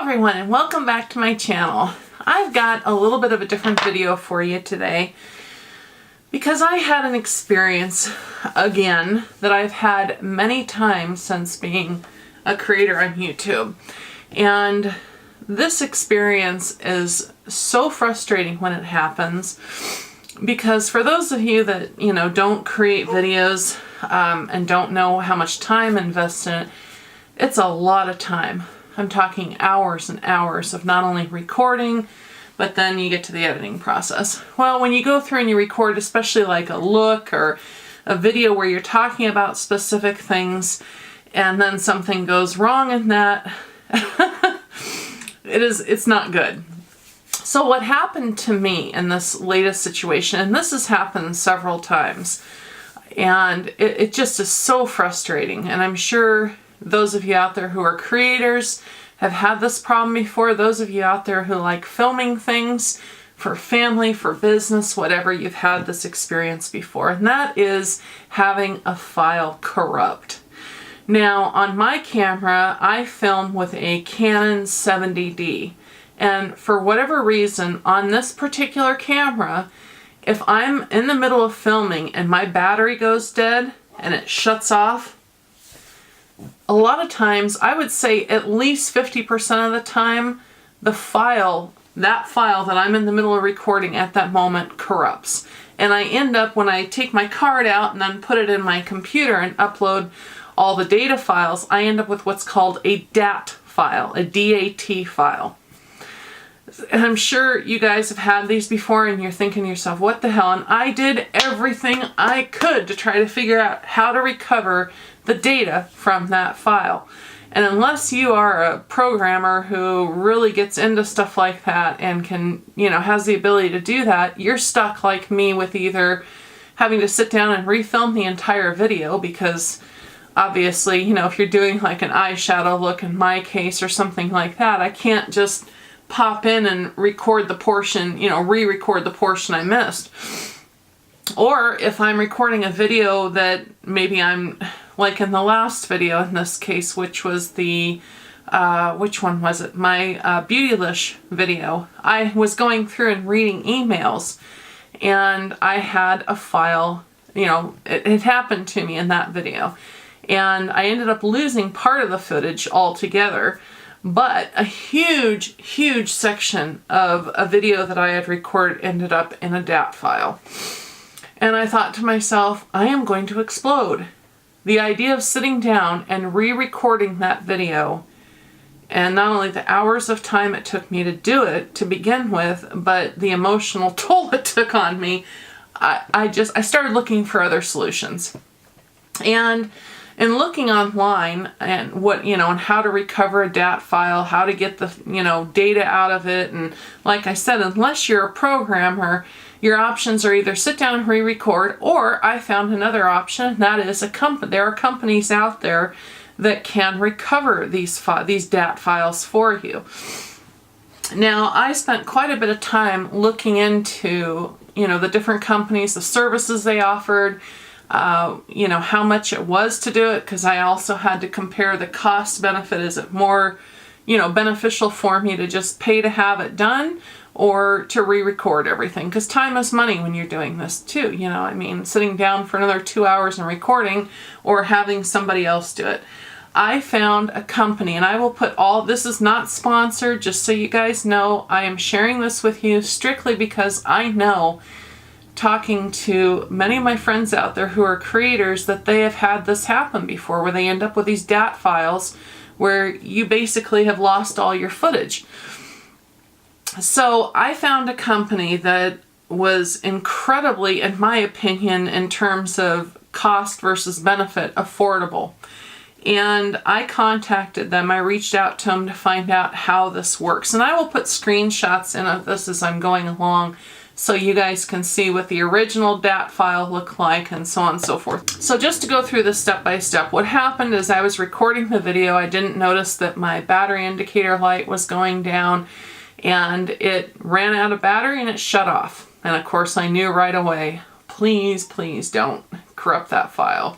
everyone, and welcome back to my channel. I've got a little bit of a different video for you today because I had an experience again that I've had many times since being a creator on YouTube. And this experience is so frustrating when it happens because for those of you that, don't create videos and don't know how much time invested in it, it's a lot of time. I'm talking hours and hours of not only recording, but then you get to the editing process. Well, when you go through and you record, especially like a look or a video where you're talking about specific things, and then something goes wrong in that, it's not good. So what happened to me in this latest situation, and this has happened several times, and it just is so frustrating, and I'm sure those of you out there who are creators have had this problem before. Those of you out there who like filming things for family, for business, whatever, you've had this experience before. And that is having a file corrupt. Now, on my camera, I film with a Canon 70D. And for whatever reason, on this particular camera, if I'm in the middle of filming and my battery goes dead and it shuts off, a lot of times, I would say at least 50% of the time, that file that I'm in the middle of recording at that moment corrupts. And I end up, when I take my card out and then put it in my computer and upload all the data files, I end up with what's called a DAT file, a DAT file. And I'm sure you guys have had these before and you're thinking to yourself, what the hell? And I did everything I could to try to figure out how to recover the data from that file. And unless you are a programmer who really gets into stuff like that and can, has the ability to do that, you're stuck like me with either having to sit down and refilm the entire video because obviously, if you're doing like an eyeshadow look in my case or something like that, I can't just pop in and record the portion, re-record the portion I missed. Or if I'm recording a video that maybe I'm, like in the last video in this case, which was the, which one was it? My Beautylish video. I was going through and reading emails and I had a file, it happened to me in that video. And I ended up losing part of the footage altogether. But a huge, huge section of a video that I had recorded ended up in a DAT file. And I thought to myself, I am going to explode. The idea of sitting down and re-recording that video, and not only the hours of time it took me to do it to begin with, but the emotional toll it took on me, I started looking for other solutions. And in looking online and what, and how to recover a DAT file, how to get the, data out of it. And like I said, unless you're a programmer, your options are either sit down and re-record, or I found another option, and that is there are companies out there that can recover these DAT files for you. Now, I spent quite a bit of time looking into, the different companies, the services they offered, how much it was to do it, because I also had to compare the cost benefit. Is it more, beneficial for me to just pay to have it done or to re-record everything? Because time is money when you're doing this too, sitting down for another 2 hours and recording or having somebody else do it. I found a company, and I will put this is not sponsored, just so you guys know, I am sharing this with you strictly because I know, talking to many of my friends out there who are creators, that they have had this happen before, where they end up with these DAT files where you basically have lost all your footage. So I found a company that was incredibly, in my opinion, in terms of cost versus benefit, affordable. And I contacted them. I reached out to them to find out how this works. And I will put screenshots in of this as I'm going along, so you guys can see what the original DAT file looked like and so on and so forth. So just to go through this step by step, what happened is I was recording the video. I didn't notice that my battery indicator light was going down, and it ran out of battery and it shut off. And of course I knew right away, please don't corrupt that file.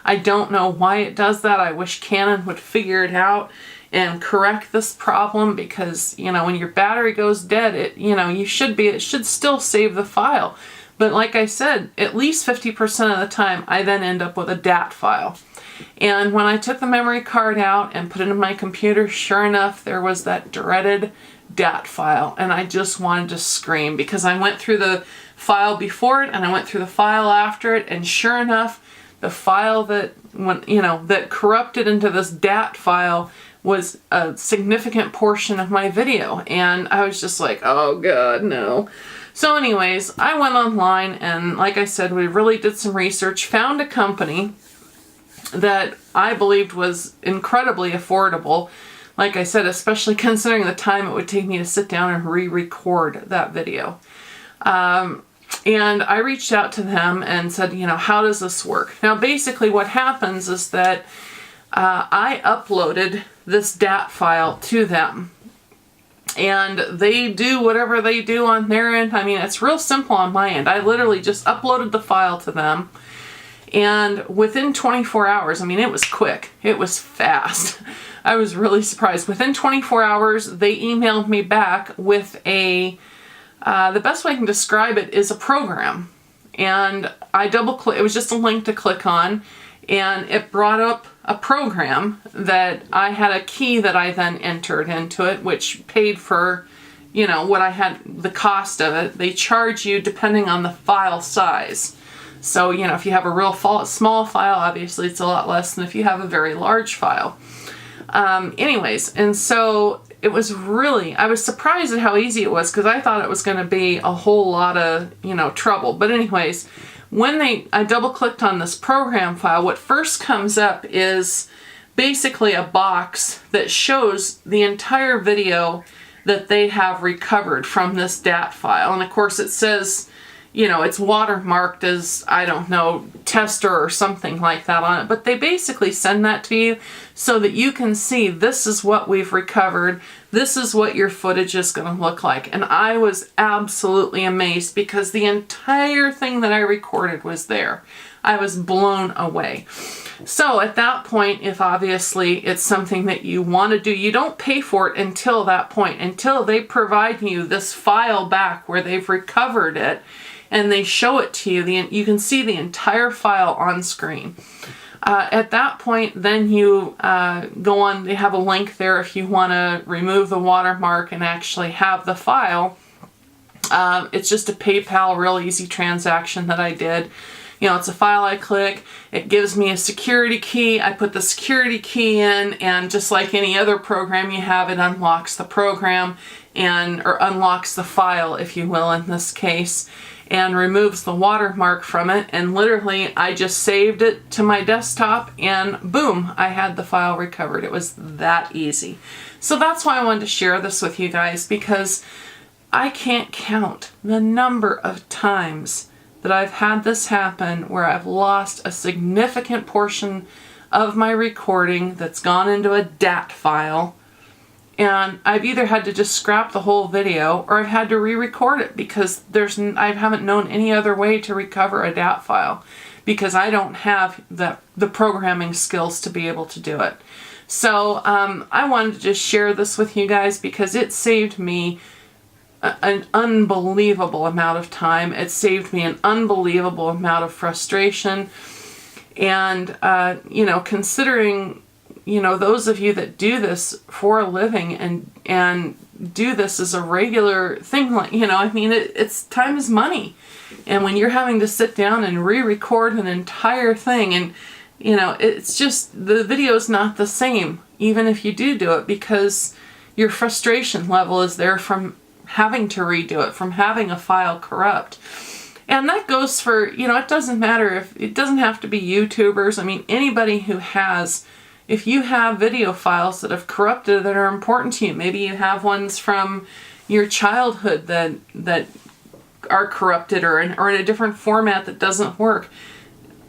I don't know why it does that. I wish Canon would figure it out and correct this problem, because, you know, when your battery goes dead, it should still save the file. But like I said, at least 50% of the time, I then end up with a DAT file. And when I took the memory card out and put it in my computer, sure enough, there was that dreaded DAT file. And I just wanted to scream, because I went through the file before it and I went through the file after it, and sure enough, the file that that corrupted into this DAT file was a significant portion of my video. And I was just like, oh God, no. So anyways, I went online and, like I said, we really did some research, found a company that I believed was incredibly affordable. Like I said, especially considering the time it would take me to sit down and re-record that video. And I reached out to them and said, how does this work? Now, basically what happens is that I uploaded this DAT file to them. And they do whatever they do on their end. I mean, it's real simple on my end. I literally just uploaded the file to them. And within 24 hours, I mean, it was quick. It was fast. I was really surprised. Within 24 hours, they emailed me back with the best way I can describe it is a program. And I double-clicked. It was just a link to click on. And it brought up a program that I had a key that I then entered into it, which paid for, what I had, the cost of it. They charge you depending on the file size. So, if you have a real small file, obviously it's a lot less than if you have a very large file. Anyways, and so it was I was surprised at how easy it was, because I thought it was going to be a whole lot of, trouble. But anyways, when I double-clicked on this program file, what first comes up is basically a box that shows the entire video that they have recovered from this DAT file. And of course it says, it's watermarked as, I don't know, tester or something like that on it. But they basically send that to you so that you can see, this is what we've recovered. This is what your footage is going to look like. And I was absolutely amazed, because the entire thing that I recorded was there. I was blown away. So at that point, if obviously it's something that you want to do, you don't pay for it until that point, until they provide you this file back where they've recovered it and they show it to you. You can see the entire file on screen. At that point, then you go on, they have a link there if you want to remove the watermark and actually have the file. It's just a PayPal, real easy transaction that I did. It's a file I click, it gives me a security key, I put the security key in, and just like any other program you have, it unlocks the program, or unlocks the file, if you will, in this case, and removes the watermark from it. And literally, I just saved it to my desktop, and boom, I had the file recovered. It was that easy. So that's why I wanted to share this with you guys, because I can't count the number of times that I've had this happen where I've lost a significant portion of my recording that's gone into a DAT file, and I've either had to just scrap the whole video or I've had to re-record it, because I haven't known any other way to recover a DAT file, because I don't have the programming skills to be able to do it. So I wanted to just share this with you guys, because it saved me an unbelievable amount of time. It saved me an unbelievable amount of frustration. And, considering, those of you that do this for a living and do this as a regular thing, it's time is money. And when you're having to sit down and re-record an entire thing, and, it's just, the video's not the same, even if you do it, because your frustration level is there from having to redo it, from having a file corrupt. And that goes for, it doesn't matter it doesn't have to be YouTubers. I mean, anybody who if you have video files that have corrupted that are important to you, maybe you have ones from your childhood that are corrupted or in a different format that doesn't work.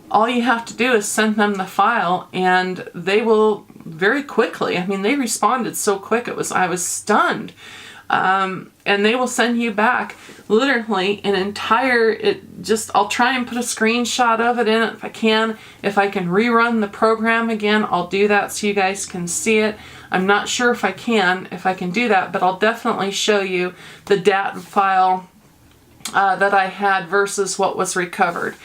All you have to do is send them the file, and they will very quickly, they responded so quick, I was stunned. And they will send you back literally an entire, I'll try and put a screenshot of it in it if I can. If I can rerun the program again, I'll do that so you guys can see it. I'm not sure if I can do that, but I'll definitely show you the DAT file that I had versus what was recovered.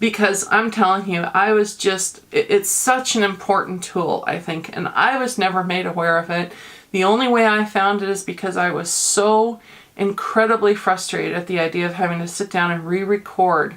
Because I'm telling you, it's such an important tool, I think, and I was never made aware of it. The only way I found it is because I was so incredibly frustrated at the idea of having to sit down and re-record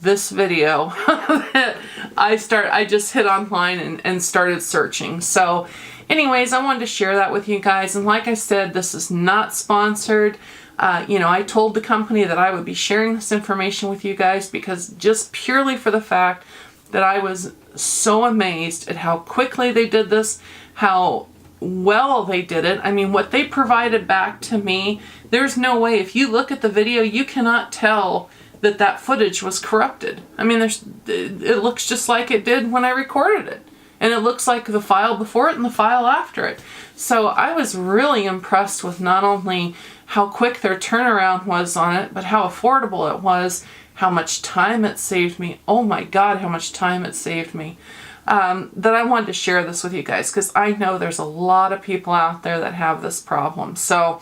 this video that I just hit online and started searching. So anyways, I wanted to share that with you guys. And like I said, this is not sponsored. I told the company that I would be sharing this information with you guys because just purely for the fact that I was so amazed at how quickly they did this, how well they did it. I mean, what they provided back to me, there's no way. If you look at the video, you cannot tell that footage was corrupted. I mean, it looks just like it did when I recorded it. And it looks like the file before it and the file after it. So I was really impressed with not only how quick their turnaround was on it, but how affordable it was, how much time it saved me. Oh my God, how much time it saved me. That I wanted to share this with you guys because I know there's a lot of people out there that have this problem. So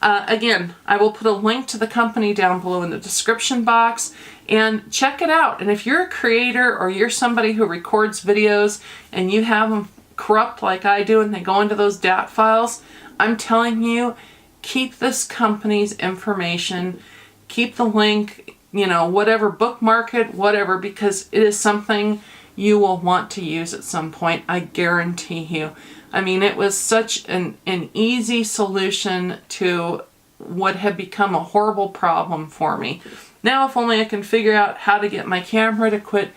again, I will put a link to the company down below in the description box and check it out. And if you're a creator or you're somebody who records videos and you have them corrupt like I do and they go into those DAT files, I'm telling you, keep this company's information, keep the link, whatever, bookmark it, whatever, because it is something you will want to use at some point, I guarantee you. I mean, it was such an easy solution to what had become a horrible problem for me. Now, if only I can figure out how to get my camera to quit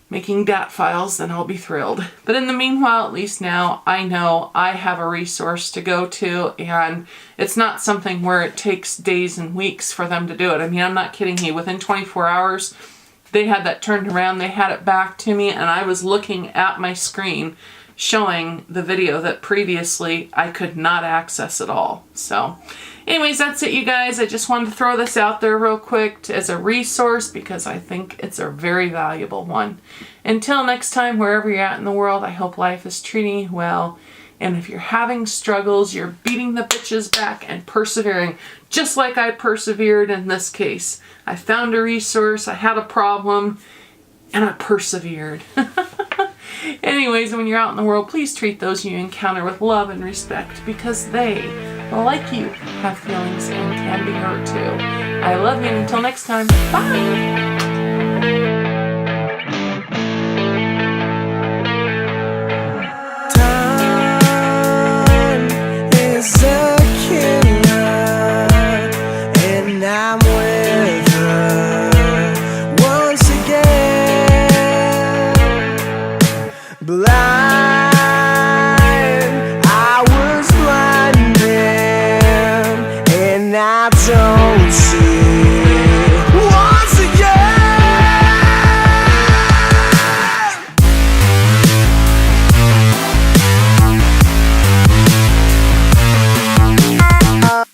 making DAT files, then I'll be thrilled. But in the meanwhile, at least now, I know I have a resource to go to, and it's not something where it takes days and weeks for them to do it. I mean, I'm not kidding you. Within 24 hours, they had that turned around, they had it back to me, and I was looking at my screen showing the video that previously I could not access at all. So anyways, that's it, you guys. I just wanted to throw this out there real quick as a resource because I think it's a very valuable one. Until next time, wherever you're at in the world, I hope life is treating you well. And if you're having struggles, you're beating the bitches back and persevering, just like I persevered in this case. I found a resource, I had a problem, and I persevered. Anyways, when you're out in the world, please treat those you encounter with love and respect because they, like you, have feelings and can be hurt too. I love you, and until next time, bye! Blind